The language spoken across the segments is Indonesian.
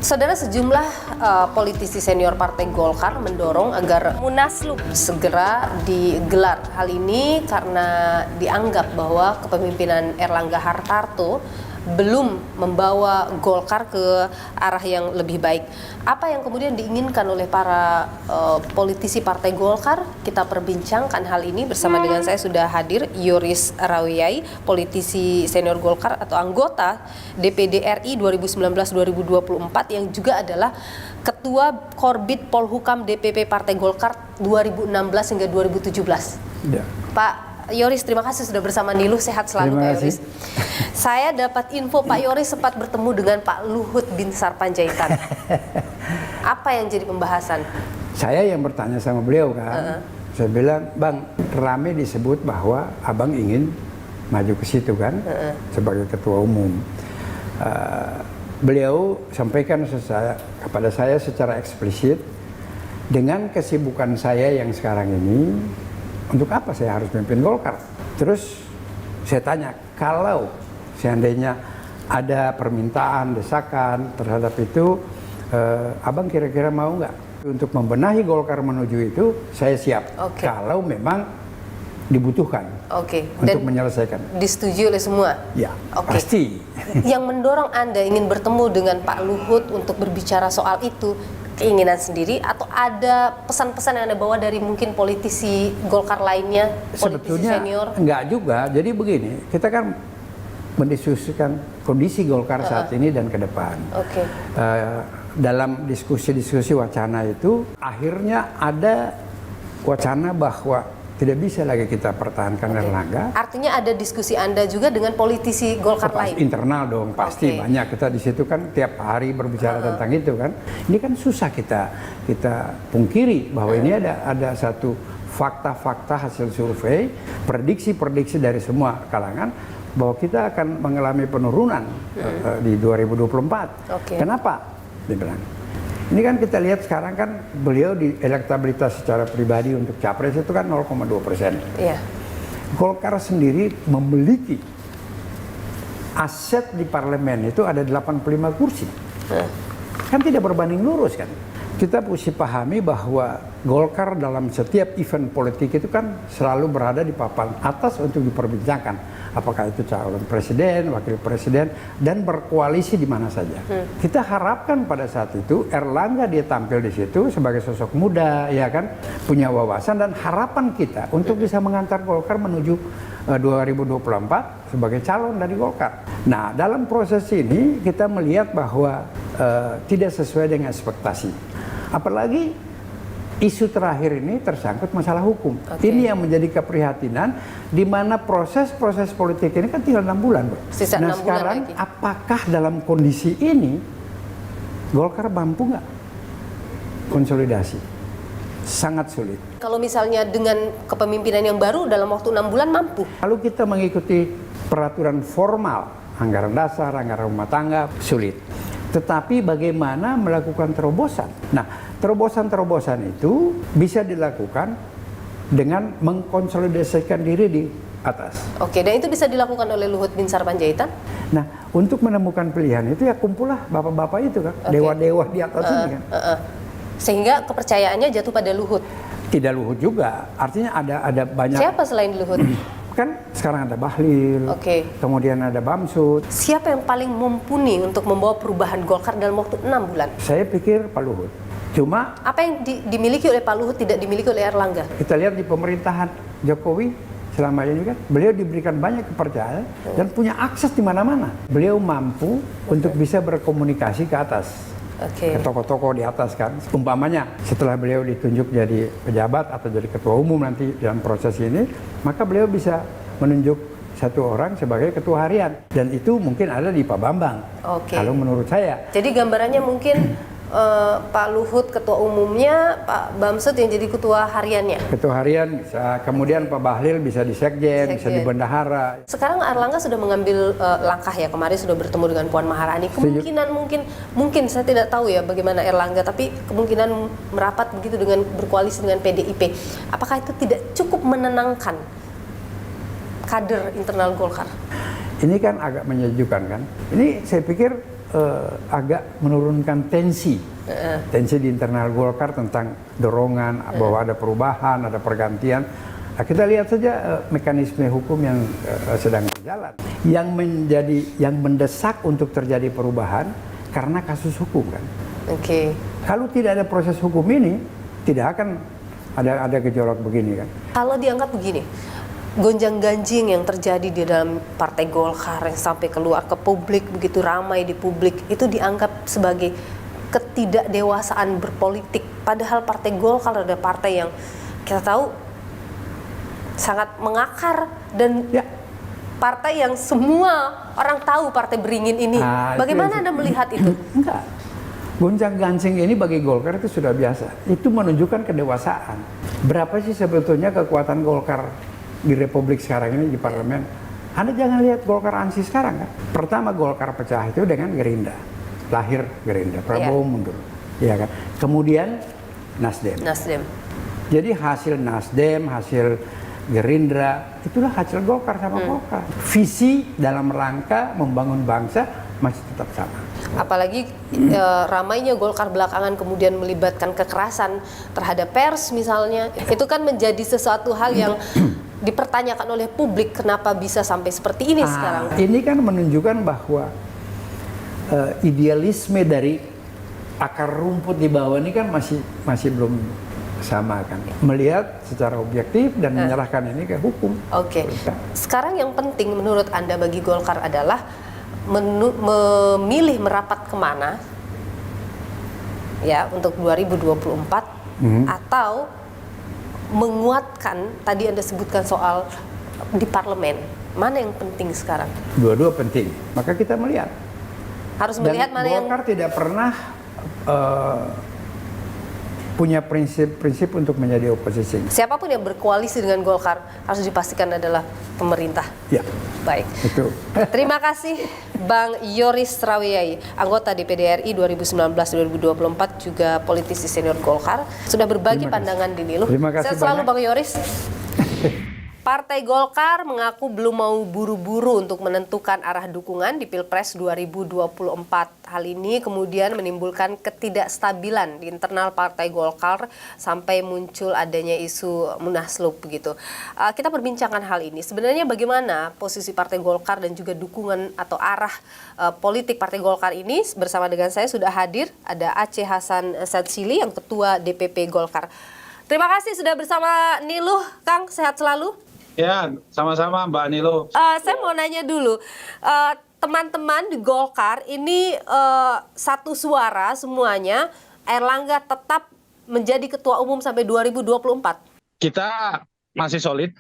Saudara, sejumlah politisi senior Partai Golkar mendorong agar Munaslup segera digelar. Hal ini karena dianggap bahwa kepemimpinan Erlangga Hartarto belum membawa Golkar ke arah yang lebih baik. Apa yang kemudian diinginkan oleh para politisi Partai Golkar? Kita perbincangkan hal ini bersama dengan saya sudah hadir Yoris Rawiyai, politisi senior Golkar atau anggota DPD RI 2019-2024 yang juga adalah Ketua Korbit Polhukam DPP Partai Golkar 2016 hingga 2017. Ya. Pak Yoris, terima kasih sudah bersama Niluh. Sehat selalu Pak Yoris. Saya dapat info Pak Yoris sempat bertemu dengan Pak Luhut Binsar Panjaitan. Apa yang jadi pembahasan? Saya yang bertanya sama beliau kan. Saya bilang, Bang, rame disebut bahwa Abang ingin maju ke situ kan, sebagai ketua umum. Beliau sampaikan kepada saya secara eksplisit, dengan kesibukan saya yang sekarang ini, untuk apa saya harus memimpin Golkar? Terus saya tanya, kalau seandainya ada permintaan, desakan terhadap itu, Abang kira-kira mau nggak? Untuk membenahi Golkar menuju itu, saya siap. Kalau memang dibutuhkan untuk menyelesaikan. Disetujui oleh semua? Ya, pasti. Yang mendorong Anda ingin bertemu dengan Pak Luhut untuk berbicara soal itu, keinginan sendiri atau ada pesan-pesan yang Anda bawa dari mungkin politisi Golkar lainnya, politisi sebetulnya senior? Enggak juga. Jadi begini, kita kan mendiskusikan kondisi Golkar saat ini dan ke depan. Dalam diskusi-diskusi wacana itu, akhirnya ada wacana bahwa tidak bisa lagi kita pertahankan Erlangga. Artinya ada diskusi Anda juga dengan politisi Golkar lain? Internal dong, pasti banyak. Kita di situ kan tiap hari berbicara tentang itu kan. Ini kan susah kita pungkiri bahwa ini ada satu fakta-fakta hasil survei, prediksi-prediksi dari semua kalangan bahwa kita akan mengalami penurunan di 2024. Kenapa? Dia bilang. Ini kan kita lihat sekarang kan beliau di elektabilitas secara pribadi untuk capres itu kan 0,2%. Iya. Golkar sendiri memiliki aset di parlemen itu ada 85 kursi. Kan tidak berbanding lurus kan. Kita mesti pahami bahwa Golkar dalam setiap event politik itu kan selalu berada di papan atas untuk diperbincangkan. Apakah itu calon presiden, wakil presiden, dan berkoalisi di mana saja. Kita harapkan pada saat itu Erlangga dia tampil di situ sebagai sosok muda, ya kan, punya wawasan dan harapan kita untuk bisa mengantar Golkar menuju 2024 sebagai calon dari Golkar. Nah, dalam proses ini kita melihat bahwa tidak sesuai dengan ekspektasi. Apalagi isu terakhir ini tersangkut masalah hukum. Ini yang menjadi keprihatinan, di mana proses-proses politik ini kan tinggal 6 bulan, Bro. Sisa nah 6 sekarang bulan lagi. Apakah dalam kondisi ini Golkar mampu nggak konsolidasi? Sangat sulit. Kalau misalnya dengan kepemimpinan yang baru dalam waktu 6 bulan mampu? Kalau kita mengikuti peraturan formal, anggaran dasar, anggaran rumah tangga, sulit. Tetapi bagaimana melakukan terobosan? Nah, terobosan-terobosan itu bisa dilakukan dengan mengkonsolidasikan diri di atas. Dan itu bisa dilakukan oleh Luhut Binsar Panjaitan? Nah, untuk menemukan pilihan itu ya kumpullah bapak-bapak itu kan, dewa-dewa di atas ini kan. Sehingga kepercayaannya jatuh pada Luhut? Tidak Luhut juga, artinya ada banyak. Siapa selain Luhut? Kan sekarang ada Bahlil, kemudian ada Bamsud. Siapa yang paling mumpuni untuk membawa perubahan Golkar dalam waktu 6 bulan? Saya pikir Pak Luhut. Cuma apa yang dimiliki oleh Pak Luhut tidak dimiliki oleh Erlangga? Kita lihat di pemerintahan Jokowi selama ini kan, beliau diberikan banyak kepercayaan dan punya akses di mana-mana. Beliau mampu untuk bisa berkomunikasi ke atas. Ke tokoh-tokoh di atas kan. Umpamanya setelah beliau ditunjuk jadi pejabat atau jadi ketua umum nanti dalam proses ini, maka beliau bisa menunjuk satu orang sebagai ketua harian. Dan itu mungkin ada di Pak Bambang. Kalau menurut saya. Jadi gambarannya mungkin Pak Luhut ketua umumnya, Pak Bamsud yang jadi ketua hariannya. Ketua harian bisa, kemudian Pak Bahlil bisa di sekjen, bisa di bendahara. Sekarang Erlangga sudah mengambil langkah ya, kemarin sudah bertemu dengan Puan Maharani. Kemungkinan mungkin saya tidak tahu ya bagaimana Erlangga, tapi kemungkinan merapat begitu dengan berkoalisi dengan PDIP. Apakah itu tidak cukup menenangkan kader internal Golkar? Ini kan agak menyejukkan kan. Ini saya pikir agak menurunkan tensi di internal Golkar tentang dorongan bahwa ada perubahan, ada pergantian. Nah, kita lihat saja mekanisme hukum yang sedang berjalan. Yang mendesak untuk terjadi perubahan karena kasus hukum kan. Oke. Kalau tidak ada proses hukum ini, tidak akan ada gejolak begini kan. Kalau dianggap begini, gonjang-ganjing yang terjadi di dalam Partai Golkar yang sampai keluar ke publik, begitu ramai di publik, itu dianggap sebagai ketidakdewasaan berpolitik. Padahal Partai Golkar adalah partai yang kita tahu sangat mengakar dan partai yang semua orang tahu Partai Beringin ini. Bagaimana Anda melihat itu? Enggak. Gonjang-ganjing ini bagi Golkar itu sudah biasa. Itu menunjukkan kedewasaan. Berapa sih sebetulnya kekuatan Golkar di Republik sekarang ini di parlemen? Anda jangan lihat Golkar ANSI sekarang kan. Pertama Golkar pecah itu dengan Gerindra. Lahir Gerindra, Prabowo mundur. Ya kan. Kemudian Nasdem. Jadi hasil Nasdem, hasil Gerindra, itulah hasil Golkar sama Golkar. Visi dalam rangka membangun bangsa masih tetap sama. Apalagi ramainya Golkar belakangan kemudian melibatkan kekerasan terhadap pers misalnya, itu kan menjadi sesuatu hal yang dipertanyakan oleh publik, kenapa bisa sampai seperti ini sekarang. Ini kan menunjukkan bahwa idealisme dari akar rumput di bawah ini kan masih belum sama kan. Melihat secara objektif dan menyerahkan ini ke hukum. Oke. Sekarang yang penting menurut Anda bagi Golkar adalah memilih merapat kemana ya untuk 2024 atau menguatkan tadi Anda sebutkan soal di parlemen. Mana yang penting sekarang? Dua-dua penting. Maka kita melihat. Harus melihat mana yang Golkar tidak pernah punya prinsip untuk menjadi oposisi. Siapapun yang berkoalisi dengan Golkar harus dipastikan adalah pemerintah. Ya. Baik. Itu. Terima kasih Bang Yoris Rawiyai, anggota DPD RI 2019-2024, juga politisi senior Golkar, sudah berbagi pandangan di Niluh. Terima kasih Sehat selalu banyak. Bang Yoris. Partai Golkar mengaku belum mau buru-buru untuk menentukan arah dukungan di Pilpres 2024. Hal ini kemudian menimbulkan ketidakstabilan di internal Partai Golkar sampai muncul adanya isu Munaslup begitu. Kita perbincangkan hal ini. Sebenarnya bagaimana posisi Partai Golkar dan juga dukungan atau arah politik Partai Golkar ini? Bersama dengan saya sudah hadir ada Aceh Hasan Satsili yang Ketua DPP Golkar. Terima kasih sudah bersama Niluh, Kang. Sehat selalu. Ya, sama-sama Mbak Nilo. Saya mau nanya dulu, teman-teman di Golkar ini satu suara semuanya, Airlangga tetap menjadi ketua umum sampai 2024. Kita masih solid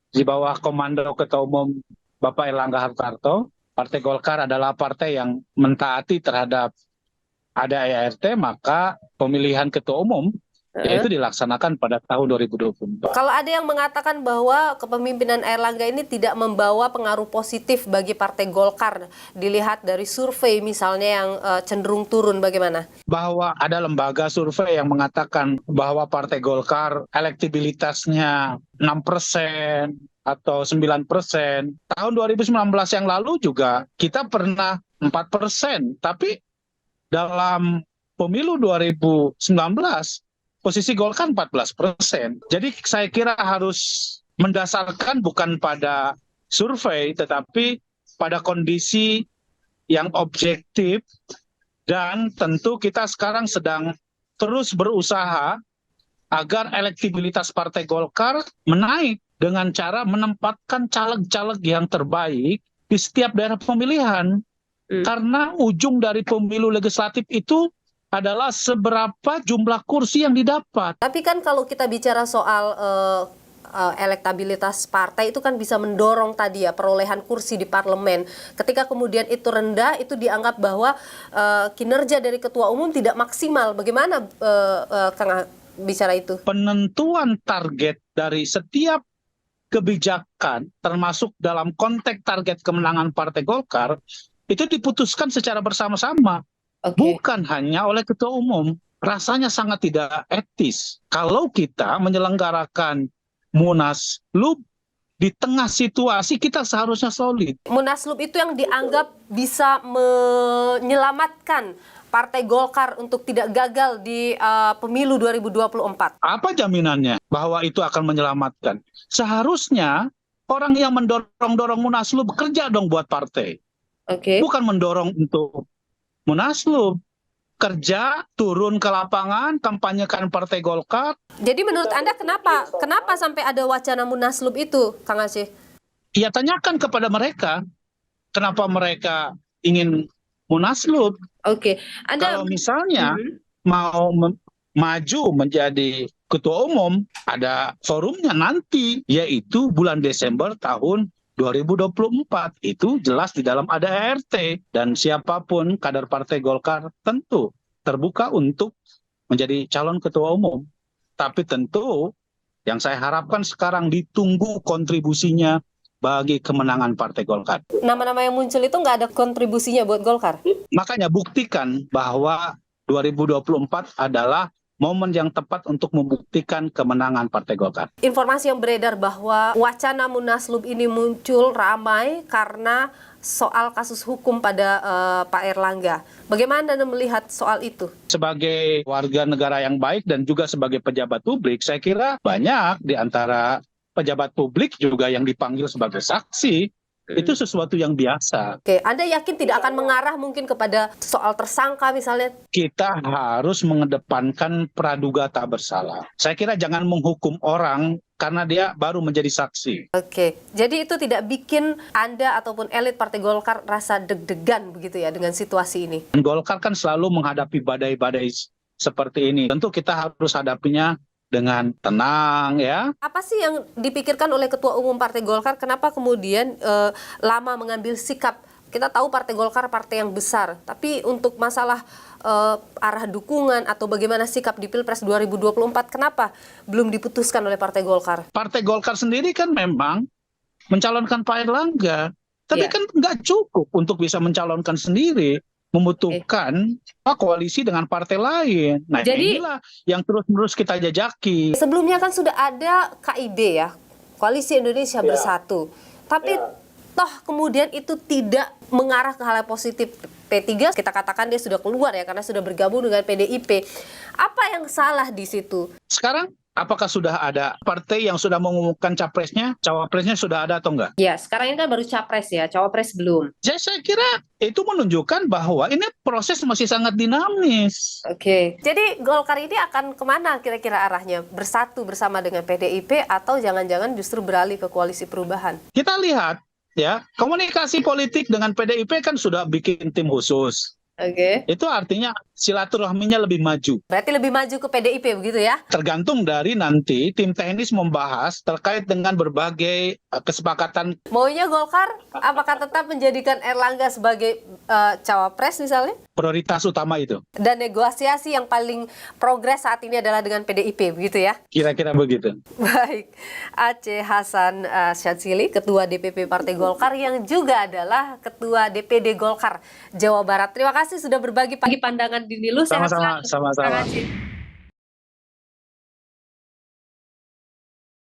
di bawah komando ketua umum Bapak Airlangga Hartarto. Partai Golkar adalah partai yang mentaati terhadap ADART, maka pemilihan ketua umum yaitu dilaksanakan pada tahun 2024. Kalau ada yang mengatakan bahwa kepemimpinan Airlangga ini tidak membawa pengaruh positif bagi Partai Golkar, dilihat dari survei misalnya yang cenderung turun, bagaimana? Bahwa ada lembaga survei yang mengatakan bahwa Partai Golkar elektabilitasnya 6% atau 9%. Tahun 2019 yang lalu juga kita pernah 4%, tapi dalam pemilu 2019 posisi Golkar 14%. Jadi saya kira harus mendasarkan bukan pada survei, tetapi pada kondisi yang objektif, dan tentu kita sekarang sedang terus berusaha agar elektabilitas Partai Golkar menaik dengan cara menempatkan caleg-caleg yang terbaik di setiap daerah pemilihan. Karena ujung dari pemilu legislatif itu adalah seberapa jumlah kursi yang didapat. Tapi kan kalau kita bicara soal elektabilitas partai itu kan bisa mendorong tadi ya perolehan kursi di parlemen. Ketika kemudian itu rendah, itu dianggap bahwa kinerja dari ketua umum tidak maksimal. Bagaimana Kang bicara itu? Penentuan target dari setiap kebijakan, termasuk dalam konteks target kemenangan Partai Golkar, itu diputuskan secara bersama-sama. Bukan hanya oleh ketua umum. Rasanya sangat tidak etis kalau kita menyelenggarakan Munaslup di tengah situasi kita seharusnya solid. Munaslup itu yang dianggap bisa menyelamatkan Partai Golkar untuk tidak gagal di pemilu 2024. Apa jaminannya bahwa itu akan menyelamatkan? Seharusnya orang yang mendorong-dorong Munaslup bekerja dong buat partai. Oke. Bukan mendorong untuk Munaslup. Kerja, turun ke lapangan, kampanyekan Partai Golkar. Jadi menurut Anda kenapa sampai ada wacana Munaslup itu, Kang Aceh? Ya tanyakan kepada mereka, kenapa mereka ingin Munaslup. Oke. Kalau misalnya mau maju menjadi ketua umum, ada forumnya nanti, yaitu bulan Desember tahun 2024. Itu jelas di dalam ada ART, dan siapapun kader Partai Golkar tentu terbuka untuk menjadi calon ketua umum. Tapi tentu yang saya harapkan sekarang ditunggu kontribusinya bagi kemenangan Partai Golkar. Nama-nama yang muncul itu nggak ada kontribusinya buat Golkar? Makanya buktikan bahwa 2024 adalah momen yang tepat untuk membuktikan kemenangan Partai Golkar. Informasi yang beredar bahwa wacana Munaslup ini muncul ramai karena soal kasus hukum pada Pak Erlangga. Bagaimana Anda melihat soal itu? Sebagai warga negara yang baik dan juga sebagai pejabat publik, saya kira banyak di antara pejabat publik juga yang dipanggil sebagai saksi. Itu sesuatu yang biasa. Oke, Anda yakin tidak akan mengarah mungkin kepada soal tersangka misalnya? Kita harus mengedepankan praduga tak bersalah. Saya kira jangan menghukum orang karena dia baru menjadi saksi. Oke, jadi itu tidak bikin Anda ataupun elit Partai Golkar rasa deg-degan begitu ya dengan situasi ini? Golkar kan selalu menghadapi badai-badai seperti ini. Tentu kita harus hadapinya dengan tenang ya. Apa sih yang dipikirkan oleh Ketua Umum Partai Golkar? Kenapa kemudian lama mengambil sikap? Kita tahu Partai Golkar partai yang besar, tapi untuk masalah arah dukungan atau bagaimana sikap di Pilpres 2024, kenapa belum diputuskan oleh Partai Golkar? Partai Golkar sendiri kan memang mencalonkan Pak Erlangga, tapi kan nggak cukup untuk bisa mencalonkan sendiri. Membutuhkan koalisi dengan partai lain. Nah, jadi, inilah yang terus-menerus kita jajaki. Sebelumnya kan sudah ada KIB ya, Koalisi Indonesia Bersatu. Tapi toh kemudian itu tidak mengarah ke hal yang positif. P3 kita katakan dia sudah keluar ya karena sudah bergabung dengan PDIP. Apa yang salah di situ? Sekarang apakah sudah ada partai yang sudah mengumumkan capresnya, cawapresnya sudah ada atau enggak? Ya, sekarang ini kan baru capres ya, cawapres belum. Jadi saya kira itu menunjukkan bahwa ini proses masih sangat dinamis. Oke. Jadi Golkar ini akan kemana kira-kira arahnya? Bersatu bersama dengan PDIP atau jangan-jangan justru beralih ke koalisi perubahan? Kita lihat ya, komunikasi politik dengan PDIP kan sudah bikin tim khusus. Oke. Itu artinya silaturahminya lebih maju. Berarti lebih maju ke PDIP begitu ya? Tergantung dari nanti tim teknis membahas terkait dengan berbagai kesepakatan. Maunya Golkar apakah tetap menjadikan Erlangga sebagai cawapres misalnya? Prioritas utama itu. Dan negosiasi yang paling progres saat ini adalah dengan PDIP begitu ya? Kira-kira begitu. Baik, Aceh Hasan Syadzili, Ketua DPP Partai Golkar yang juga adalah Ketua DPD Golkar Jawa Barat. Terima kasih sudah berbagi pagi pandangan di Nilu. Sama-sama. Terima kasih.